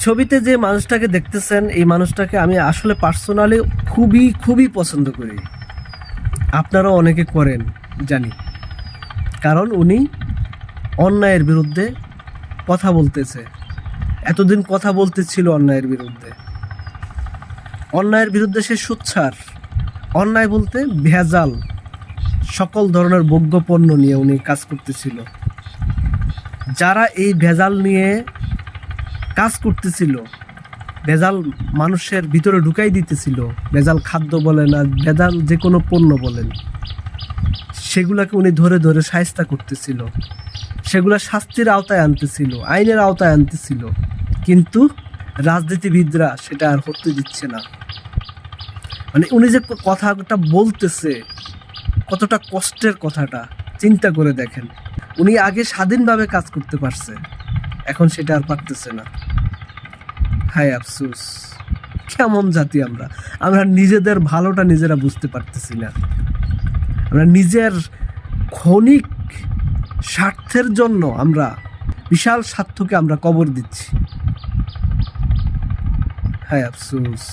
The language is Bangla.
ছবিতে যে মানুষটাকে দেখতেছেন এই মানুষটাকে আমি আসলে পার্সোনালি খুবই খুবই পছন্দ করি। আপনারাও অনেকে করেন জানি, কারণ উনি অন্যায়ের বিরুদ্ধে কথা বলতেছে। এতদিন কথা বলতেছিল অন্যায়ের বিরুদ্ধে, অন্যায়ের বিরুদ্ধে সে সোচ্চার। অন্যায় বলতে ভেজাল সকল ধরনের ভোগ্য পণ্য নিয়ে উনি কাজ করতেছিল। যারা এই ভেজাল নিয়ে কাজ করতেছিল, ভেজাল মানুষের ভিতরে ঢুকাই দিতেছিল, ভেজাল খাদ্য বলেন আর ভেজাল যে কোনো পণ্য বলেন, সেগুলাকে উনি ধরে ধরে শায়েস্তা করতেছিল, সেগুলা শাস্তির আওতায় আনতেছিল, আইনের আওতায় আনতেছিল। কিন্তু রাজনীতিবিদরা সেটা আর হতে দিচ্ছে না। মানে উনি যে কথাটা বলতেছে, কতটা কষ্টের কথাটা চিন্তা করে দেখেন। উনি আগে স্বাধীনভাবে কাজ করতে পারছে, এখন সেটা আর পারতেছে না। হায় আফসোস, কেমন জাতি আমরা! আমরা নিজেদের ভালোটা নিজেরা বুঝতে পারতেছি না। আমরা নিজের ক্ষণিক স্বার্থের জন্য আমরা বিশাল স্বার্থকে আমরা কবর দিচ্ছি। হায় আফসোস।